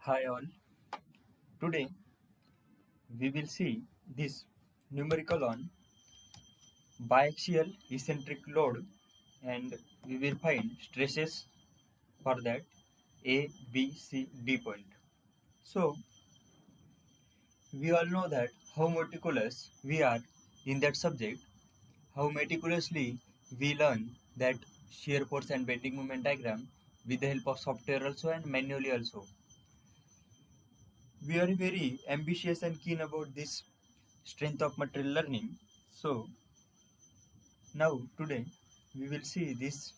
Hi all. Today we will see this numerical on biaxial eccentric load and we will find stresses for that A, B, C, D point. So we all know that how meticulous we are in that subject, how meticulously we learn that shear force and bending moment diagram with the help of software also and manually also. We are very ambitious and keen about this strength of material learning. So now today we will see this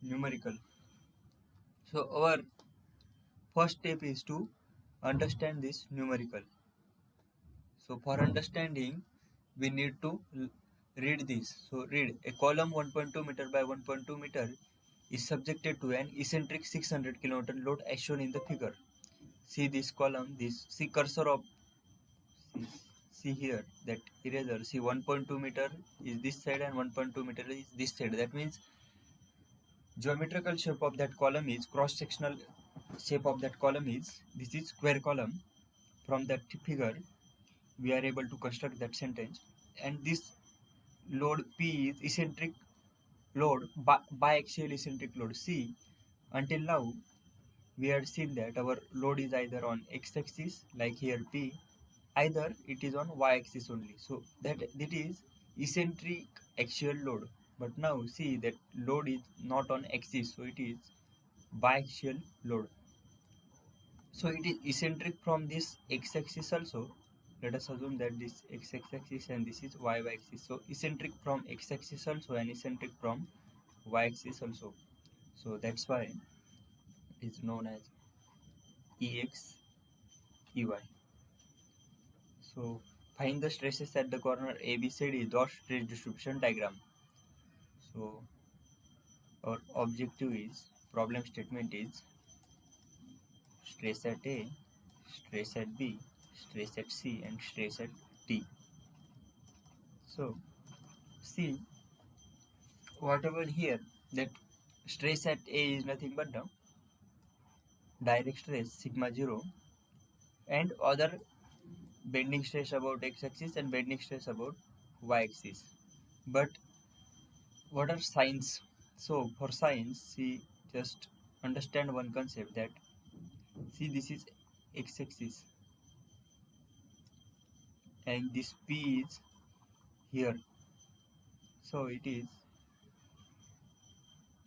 numerical. So our first step is to understand this numerical. So for understanding we need to read this. So read a column 1.2 meter by 1.2 meter is subjected to an eccentric 600 kN load as shown in the figure. See this column, this see cursor of see here that eraser, see 1.2 meter is this side and 1.2 meter is this side. That means geometrical shape of that column is cross-sectional shape of that column is this is square column. From that figure we are able to construct that sentence, and this load P is eccentric load, biaxial eccentric load. See, until now we had seen that our load is either on x-axis like here P, either it is on y-axis only, so that is eccentric axial load. But now see that load is not on axis, so it is biaxial load. So it is eccentric from this x-axis also. Let us assume that this x-axis and this is y-axis. So eccentric from x-axis also and eccentric from y-axis also. So that's why it is known as Ex, Ey. So find the stresses at the corner ABCD dot stress distribution diagram. So our objective is, problem statement is stress at A, stress at B, stress at C and stress at D. So see whatever here, that stress at A is nothing but the direct stress sigma 0 and other bending stress about x-axis and bending stress about y-axis. But what are signs? So for signs, see, just understand one concept, that see this is x-axis and this P is here, so it is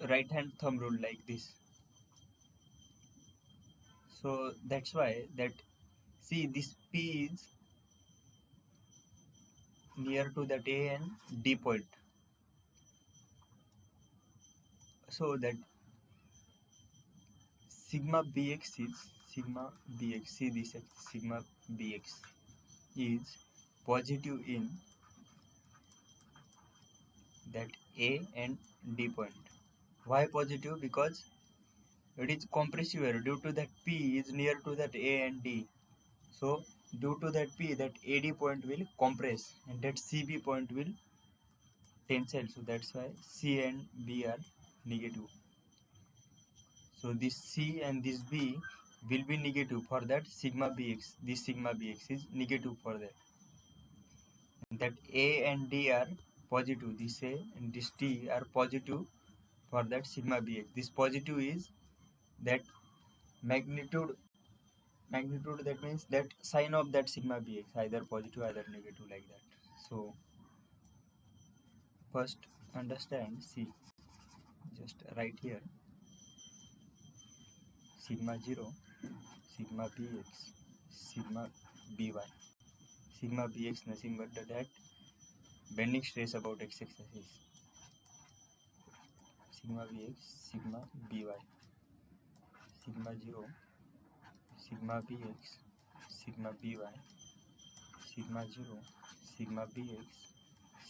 right hand thumb rule like this. So that's why that, see, this P is near to that A and D point, so that sigma bx is see this sigma bx is positive in that A and D point. Why positive? Because it is compressive error due to that P is near to that A and D. So due to that P, that AD point will compress and that CB point will tensile. So that's why C and B are negative. So this C and this B will be negative for that sigma Bx. This sigma Bx is negative for that. And that A and D are positive. This A and this D are positive for that sigma Bx. This positive is that magnitude, that means that sign of that sigma Bx, either positive either negative like that. So first understand, see, just write here sigma 0, sigma Bx, sigma By. Sigma Bx nothing but that bending stress about x-axis. Sigma Bx, sigma By, sigma 0, sigma Bx, sigma By, sigma 0, sigma Bx,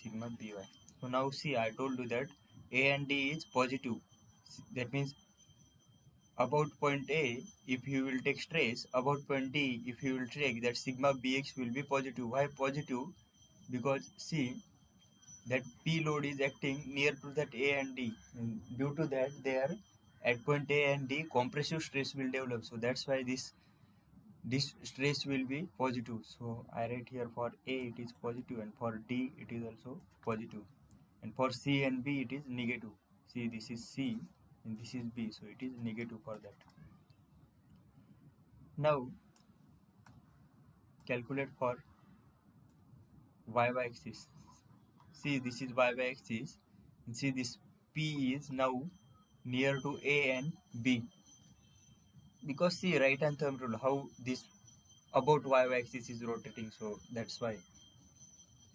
sigma By. So now see, I told you that A and D is positive. That means about point A, if you will take stress, about point D, if you will take, that sigma Bx will be positive. Why positive? Because see, that P load is acting near to that A and D. And due to that, they are at point A and D compressive stress will develop, so that's why this stress will be positive. So I write here for A it is positive, and for D it is also positive, and for C and B it is negative. See, this is C and this is B, so it is negative for that. Now calculate for y axis. See, this is y axis, and see this P is now near to A and B, because see, right hand thumb rule, how this about y axis is rotating, so that's why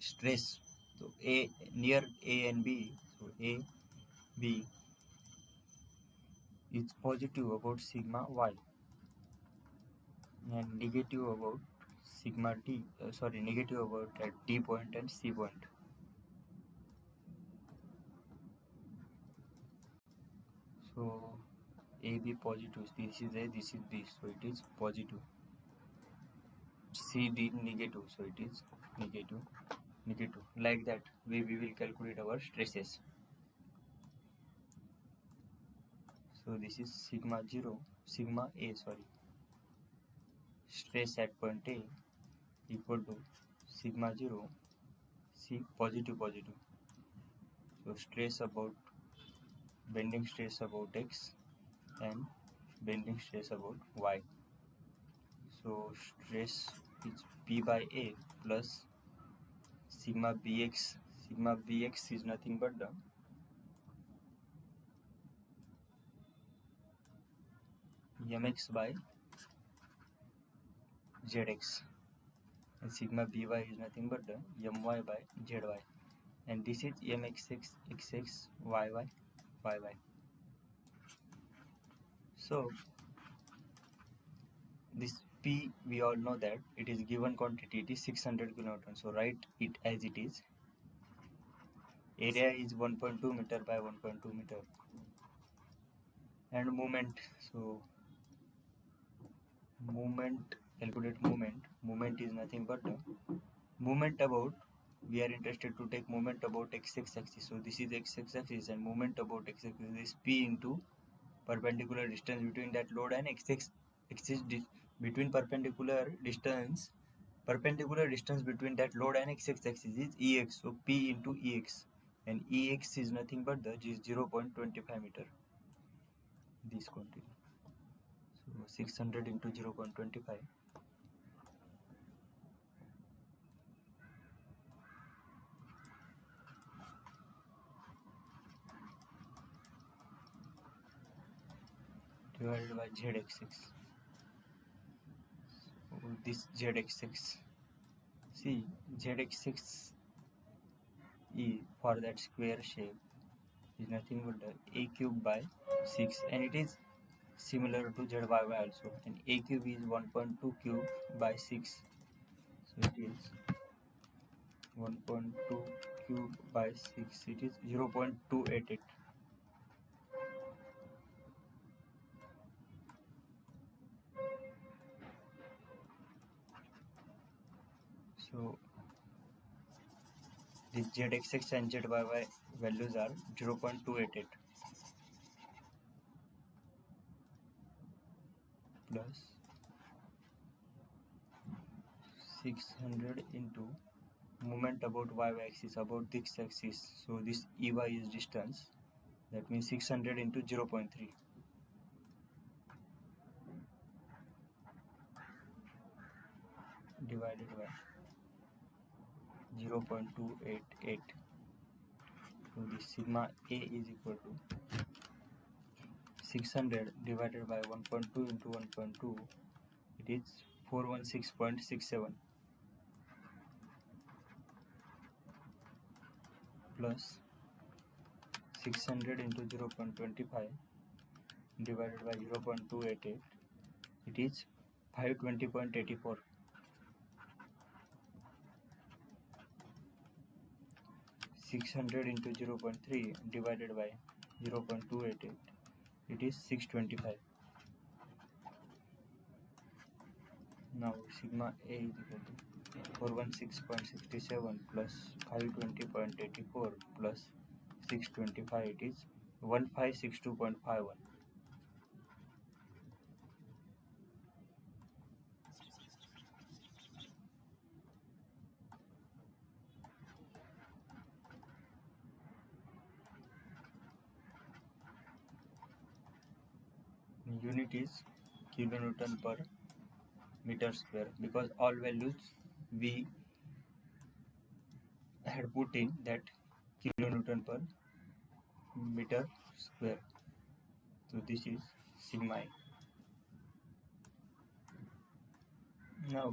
stress. So A near A and B, so A B is positive about sigma y and negative about sigma d, negative about at D point and C point. So AB positive, this is A, this is B, so it is positive. CD negative, so it is negative, negative. Like that way we will calculate our stresses. So this is sigma A, stress at point A equal to sigma 0, C positive. So stress about bending stress about X and bending stress about Y. So stress is P by A plus sigma Bx. Sigma Bx is nothing but the mx by zx, and sigma by is nothing but the my by zy, and this is mxx xx yy. So this P, we all know that it is given quantity, it is 600 kilonewton, so write it as it is. Area is 1.2 meter by 1.2 meter, and moment, so calculate moment is nothing but moment about, we are interested to take moment about x-axis, so this is x-axis, and moment about x-axis is P into perpendicular distance between that load and x-axis between perpendicular distance between that load and x-axis is Ex, so P into Ex, and Ex is nothing but the 0.25 meter, this quantity. So 600 into 0.25, divided by zx6. So this zx6, see, zx6 E for that square shape is nothing but a cube by 6, and it is similar to zy also, and a cube is 1.2 cube by 6, so it is 1.2 cube by 6, it is 0.288. So the zx6 and zy values are 0.288 plus 600 into moment about y-axis, about this axis, so this Ey is distance, that means 600 into 0.3 divided by 0.288. So the sigma A is equal to 600 divided by 1.2 into 1.2, it is 416.67 plus 600 into 0.25 divided by 0.288, it is 520.84. Six hundred into 0.3 divided by 0.288, it is 625. Now sigma A is equal to 416.67 plus 520.84 plus 625, it is 1562.51. unit is kilonewton per meter square, because all values we had put in that kilonewton per meter square. So this is sigma I. Now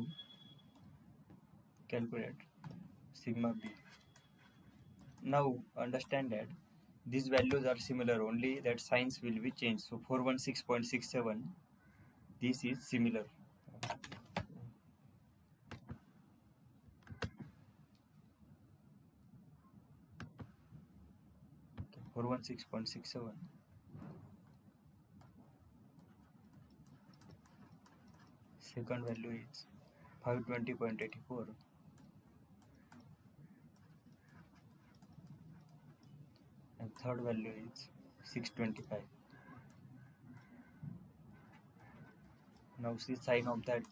calculate sigma b. Now understand that these values are similar, only that signs will be changed. So 416.67, this is similar. 416.67. Second value is 520.84. And third value is 625. Now see sign of that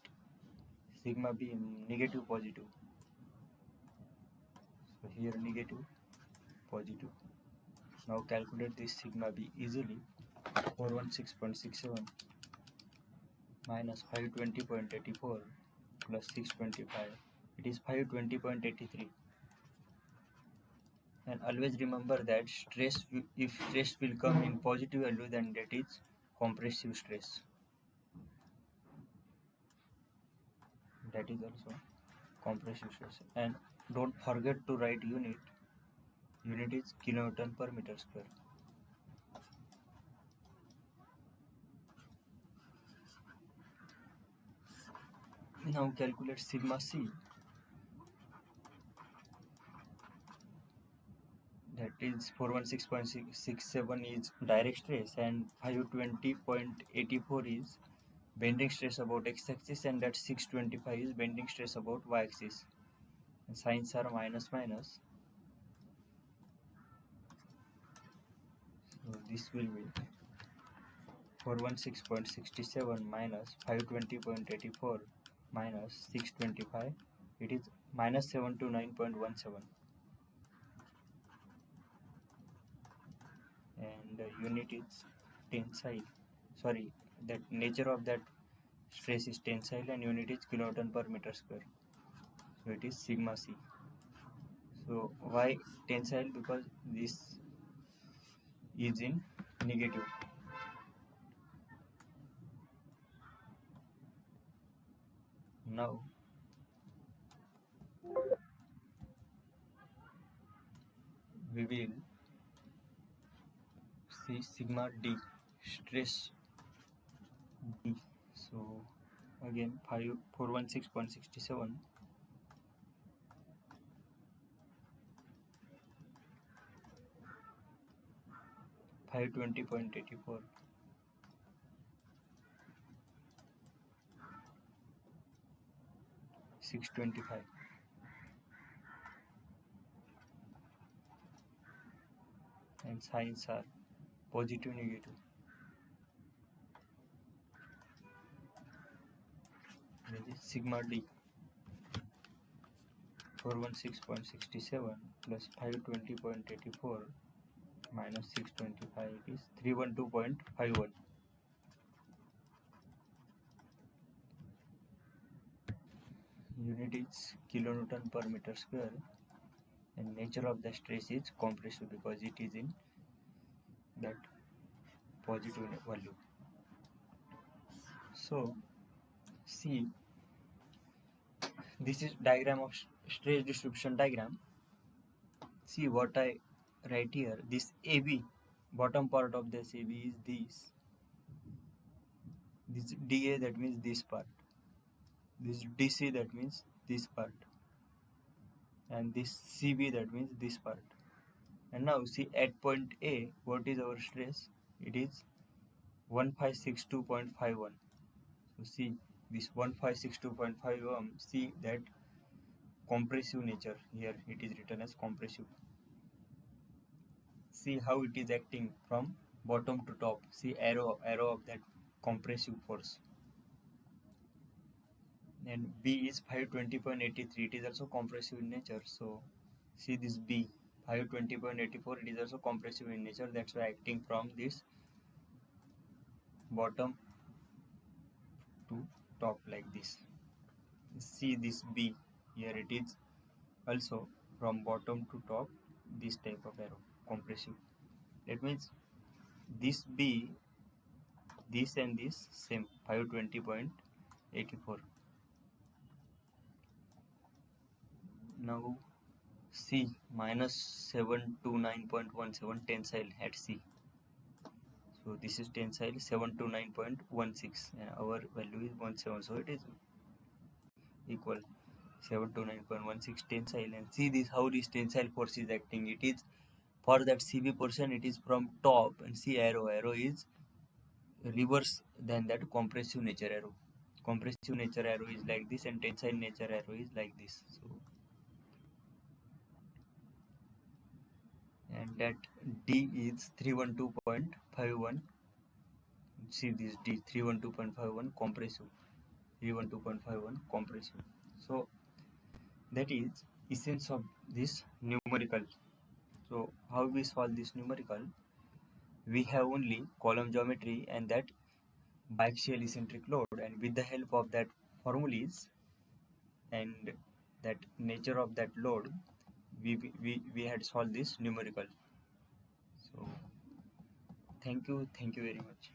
sigma b negative positive. So here negative positive. Now calculate this sigma b easily. 416.67 minus 520.84 plus 625. It is 520.83. And always remember that stress, if stress will come in positive value, then that is compressive stress. That is also compressive stress. And don't forget to write unit. Unit is kilonewton per meter square. Now calculate sigma c. That is 416.67 is direct stress and 520.84 is bending stress about x-axis, and that 625 is bending stress about y-axis. And signs are minus minus. So this will be 416.67 minus 520.84 minus 625. It is minus 729.17. And the unit is tensile. Sorry, that nature of that stress is tensile and unit is kilonewton per meter square. So it is sigma c. So why tensile? Because this is in negative. Now we will see sigma d, stress d. So again 416.67 520.84 625. And signs are positive negative. That is sigma d 416.67 plus 520.84 minus 625, it is 312.51. Unit is kilonewton per meter square and nature of the stress is compressive because it is in that positive value. So see, this is diagram of stress distribution diagram. See what I write here. This AB, bottom part of this AB is this DA, that means this part, this DC, that means this part, and this CB, that means this part. And now see at point A, what is our stress? It is 1562.51. So see this 1562.51, see that compressive nature, here it is written as compressive. See how it is acting from bottom to top. See arrow of that compressive force. And B is 520.83, it is also compressive in nature. So see this B 520.84, it is also compressive in nature. That's why acting from this bottom to top like this. See this B, here it is also from bottom to top this type of arrow, compressive. That means this B, this and this same 520.84. Now C minus 729.17 tensile at C. So this is tensile 729.16 and our value is 17, so it is equal 729.16 tensile. And see this, how this tensile force is acting. It is for that CV portion, it is from top, and see arrow is reverse than that compressive nature arrow. Compressive nature arrow is like this and tensile nature arrow is like this. So and that D is 312.51. See this D 312.51 compressive, 312.51 compressive. So that is essence of this numerical. So how we solve this numerical? We have only column geometry and that biaxial eccentric load, and with the help of that formulas and that nature of that load, we had solved this numerical. So thank you very much.